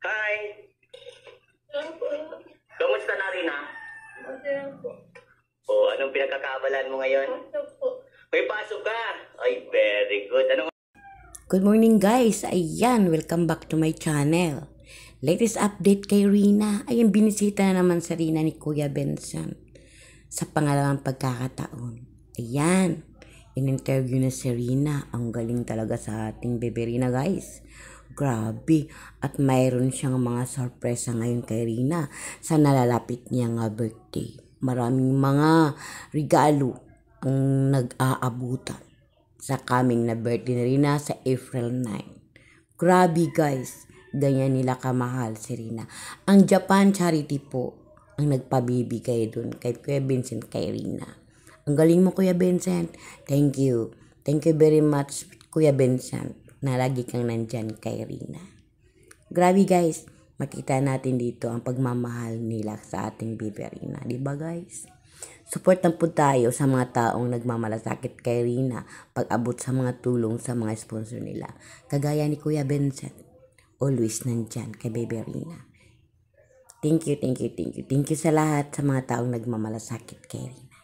Hi! Kamusta na rin, ha? O, anong pinagkakabalan mo ngayon? May pasok ka! Ay, very good. Good morning guys! Ayan, welcome back to my channel. Latest update kay Rina. Ayan, binisita na naman sa Rina ni Kuya Benson sa pangalawang pagkakataon. Ayan, in-interview na si Rina. Ang galing talaga sa ating bebe Rina guys. Grabe. At mayroon siyang mga sorpresa ngayon kay Rina sa nalalapit niya nga birthday. Maraming mga regalo ang nag-aabutan sa coming na birthday ni Rina sa April 9. Grabe guys, ganyan nila kamahal si Rina. Ang Japan Charity po ang nagpabibigay dun kay Kuya Vincent kay Rina. Ang galing mo Kuya Vincent. Thank you. Thank you very much Kuya Vincent na lagi kang nandyan kay Rina. Grabe guys, makita natin dito ang pagmamahal nila sa ating bebe Rina. Diba guys? Supportan po tayo sa mga taong nagmamalasakit kay Rina pag-abot sa mga tulong sa mga sponsor nila. Kagaya ni Kuya Vincent, always nandyan kay bebe Rina. Thank you, thank you, thank you. Thank you sa lahat sa mga taong nagmamalasakit kay Rina.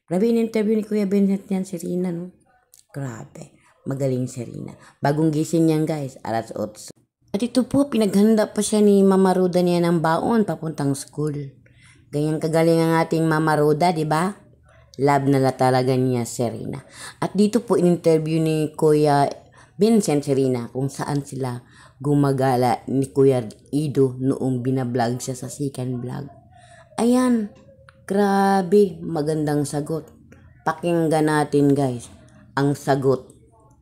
Grabe yung interview ni Kuya Vincent yan si Rina, no? Grabe. Magaling si Rina. Bagong gising yan guys, alas 8. At ito po, pinaghanda pa siya ni Mama Roda niya ng baon papuntang school. Ganyan kagaling ang ating Mama Roda, di ba? Love na talaga niya si Rina. At dito po in-interview ni Kuya Vincent si Rina kung saan sila gumagala ni Kuya Ido noong binablog siya sa second vlog. Ayan, grabe, magandang sagot. Pakinggan natin guys ang sagot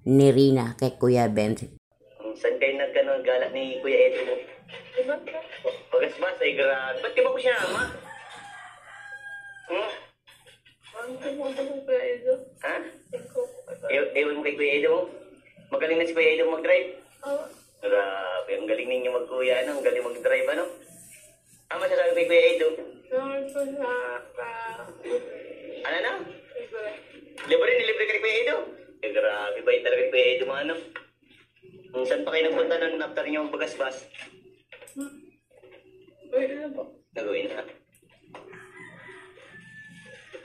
ni Rina kay Kuya Vincent. Saan kayo nagkano-gala ni Kuya Edo mo? Pagasbas ay grabe. Ba't di ba ko siya ama? Ha? Ewan mo kay Kuya Edo mo? Magaling na si Kuya Edo mag-drive? Grabe, ang galing ninyo mag-kuya, ano? Ang galing mag-drive, ano? Ano masasabi kay Kuya Edo? Ano na? Libre, nilibre ka ni Kuya Edo? Grabe, bait talaga ni Kuya Edo, ano? Saan pa kayo nagpunta nun after niyo magbagasbas? Nagawin na.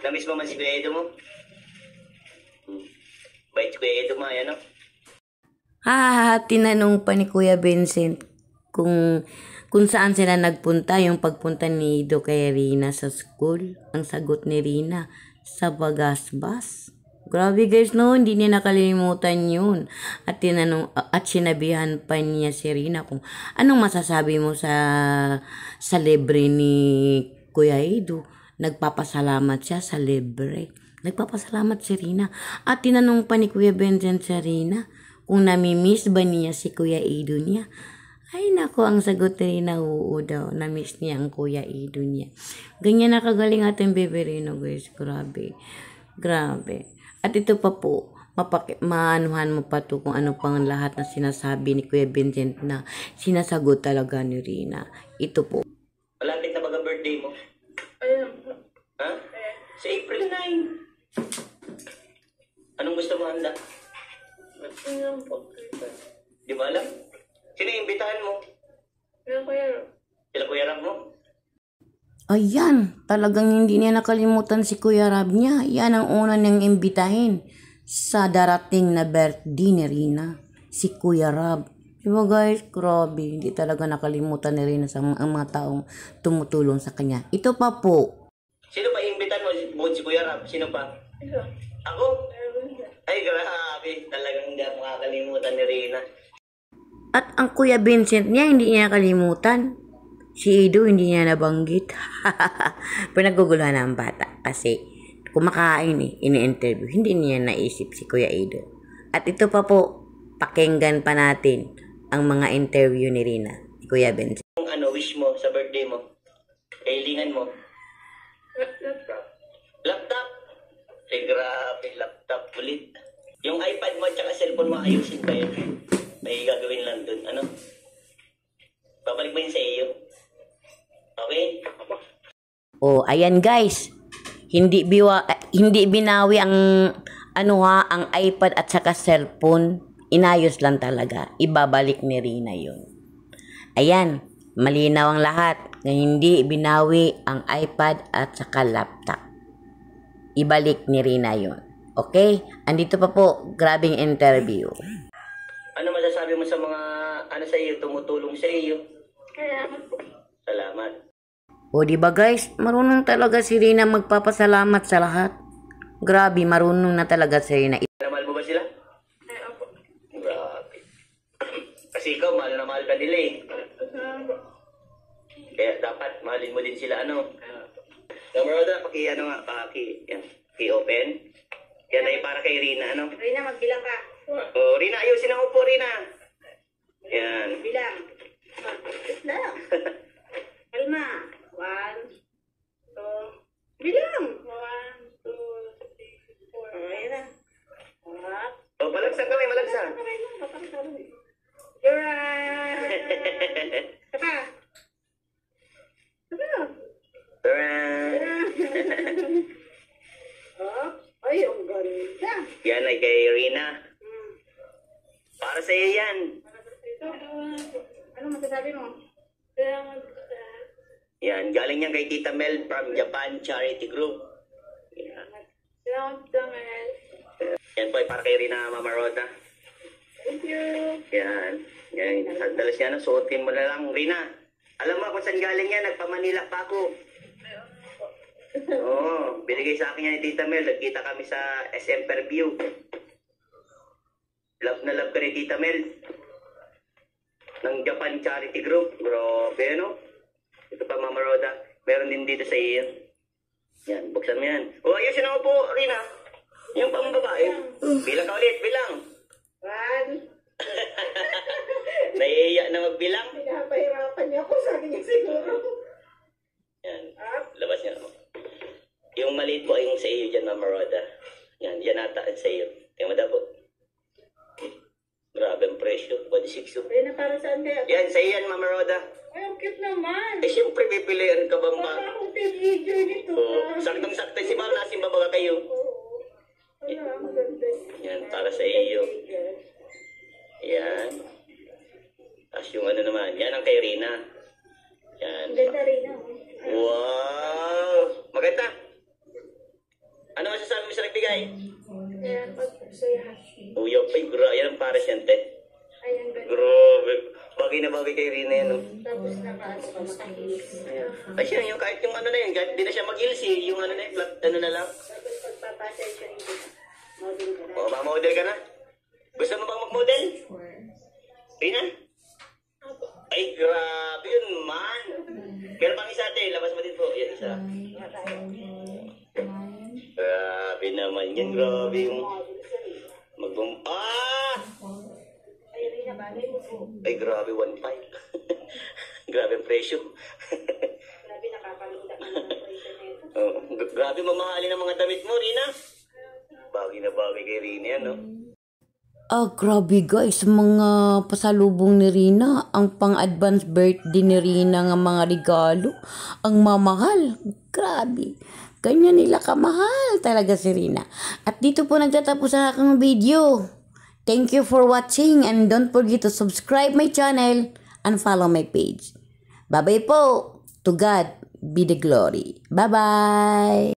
Namiss mo man si Kuya Edo mo? Bait si Kuya Edo mo, ano? Tinanong pa ni Kuya Vincent kung saan sila nagpunta yung pagpunta ni Ido kay Rina sa school. Ang sagot ni Rina, sa Bagasbas. Grabe guys, no, hindi niya nakalimutan yun. At tinanong at sinabihan pa niya si Rina kung anong masasabi mo sa libre ni Kuya Ido. Nagpapasalamat siya sa libre. Nagpapasalamat si Rina. At tinanong pa ni Kuya Vincent si Rina kung namimiss ba niya si Kuya Ido niya. Ay nako, ang sagot ni Rina, oo daw. Namiss niya ang Kuya Ido niya. Ganyan nakagaling ating bebe Rina guys. Grabe. Grabe. At ito pa po, maanuhan mo pa to kung ano pang lahat na sinasabi ni Kuya Vincent na sinasagot talaga ni Rina. Ito po. Malapit na baga birthday mo? Ayun. Ha? Sa April 9. Anong gusto mo handa? Ayun po. Di ba alam? Sino yung imbitahan mo? Ayun ko yan. Sila Kuya Rab mo? Ayan, talagang hindi niya nakalimutan si Kuya Rab niya. Yan ang una niyang imbitahin sa darating na birthday ni Rina, si Kuya Rab. Diba guys, grabe, hindi talaga nakalimutan ni Rina sa mga taong tumutulong sa kanya. Ito pa po. Sino pa imbitahan mo? Bukod si Kuya Rab, sino pa? Ito. Ako? Ay grabe, talagang hindi ako makakalimutan ni Rina. At ang Kuya Vincent niya, hindi niya nakalimutan. Si Ido, hindi niya nabanggit. Pinaguguluhan ng bata kasi kumakain ini-interview. Hindi niya naisip si Kuya Ido. At ito pa po, pakinggan pa natin ang mga interview ni Rina, ni Kuya Vincent. Kung ano, wish mo sa birthday mo? Kailingan mo? Laptop. Laptop? Ay grabe, laptop ulit. Yung iPad mo at saka cellphone mo, ayusin pa yun. May gagawin lang dun, ano? Babalik mo yun sa iyo. Okay? Oh, ayan guys. Hindi binawi ang ang iPad at saka cellphone. Inayos lang talaga. Ibabalik ni Rina 'yun. Ayan. Malinaw ang lahat na hindi binawi ang iPad at saka laptop. Ibalik ni Rina yun. Okay? Andito pa po, grabing interview. Ano masasabi mo sa mga sa iyo, tumutulong sa iyo? Salamat po. Salamat. O di ba guys, marunong talaga si Rina magpapasalamat sa lahat. Grabe, marunong na talaga si Rina. Mahal mo ba sila? Ay, opo. Grabe. Kasi ikaw, mahal na mahal ka nila eh. Salamat po. Kaya dapat mahalin mo din sila, ano? Kameroda, paki-open. Yan ay para kay Rina, ano? Rina, magbilang ka. Oh, Rina, ayusin ang upo, Rina. Yan. Bilang. Wait lang. Kalma. 1, 2, bilang. 1, 2, 3, 4. Ayan na. Up. Oh, malagsan kami, malagsan. You're right. Saka. Saka. Up. Ay, ang ganda. Yan ay kay Rina. Para sa iyo yan. Ano masasabi mo? Salamat po. Yan, galing yan kay Tita Mel from Japan Charity Group. Yan. Salamat po, Mel. Yan po ay para kay Rina, Mama Roda. Thank you. Yan. Yan. Dalas niya na, suotin mo na lang. Rina, alam mo kung saan galing yan? Nagpa-Manila pa ako. Oo, binigay sa akin yan ni Tita Mel. Nagkita kami sa SM Fairview. Love na love ka ni Tita Mel. Ng Japan Charity Group. Grabe, no? Ito pa, Mama Roda. Meron din dito sa iyo. Yan, buksan mo yan. O, ayusin ako po, Rina. Yung pang babae. Bilang ka ulit, bilang. 1. Naiiyak na magbilang. Pinapahirapan niya ako sa akin siguro. Yan, labas niya. Yung maliit po ay yung sa iyo dyan, Mama Roda. Yan, yan ata sa iyo. Tingnan mo daw po. Grabe ang presyo. 46 yun. Rina, para saan kaya? Yan, sa iyo yan, Mama Roda. Ay, ang cute naman. Eh, siyempre, pipilian ka ba Baka ma? akong teenager nito. Oo, saktong-sakto si Ma'am, nasimba ba kayo? Oo. Wala, maganda. Yan, para sa iyo. Yan. Tapos yung ano naman, yan ang kay Rina. Yan. Ang ganda rin ako. Wow! Maganda. Ano masasabi mo sa nagbigay? Kaya pag-saya. Uyok, ay yan ang para siyente. Ay, ang ganda. Grabe. Bagay na bagay kay Rina yan. Oh. Tapos nakaas pa makahilis. Ay siya, yung kahit yung ano na yun, kahit di na siya mag-heels eh, yung ano na yun, flat, ano na lang. Tapos pagpapasay siya rin dito. Model ka na. O, ma-model ka na? Gusto mo bang mag-model? Rina? Ay, grabe yun, man. Pero pang isa ate, labas mo din po. Yan, isa. Grabe naman yan, grabe yung Ay, Rina, bagay mo po. Ay, grabe, 1.5. Grabe ang presyo. Grabe, nakakalinda ka naman ang presyo na ito. Oh, grabe mamahalin ang mga damit mo, Rina. Bagay na bagay kay Rina yan, no? Grabe guys, mga pasalubong ni Rina, ang pang-advance birthday ni Rina nga mga regalo, ang mamahal. Grabe. Ganyan nila kamahal talaga si Rina. At dito po nagtatapos ang aking video. Thank you for watching and don't forget to subscribe my channel and follow my page. Bye-bye po. To God be the glory. Bye-bye.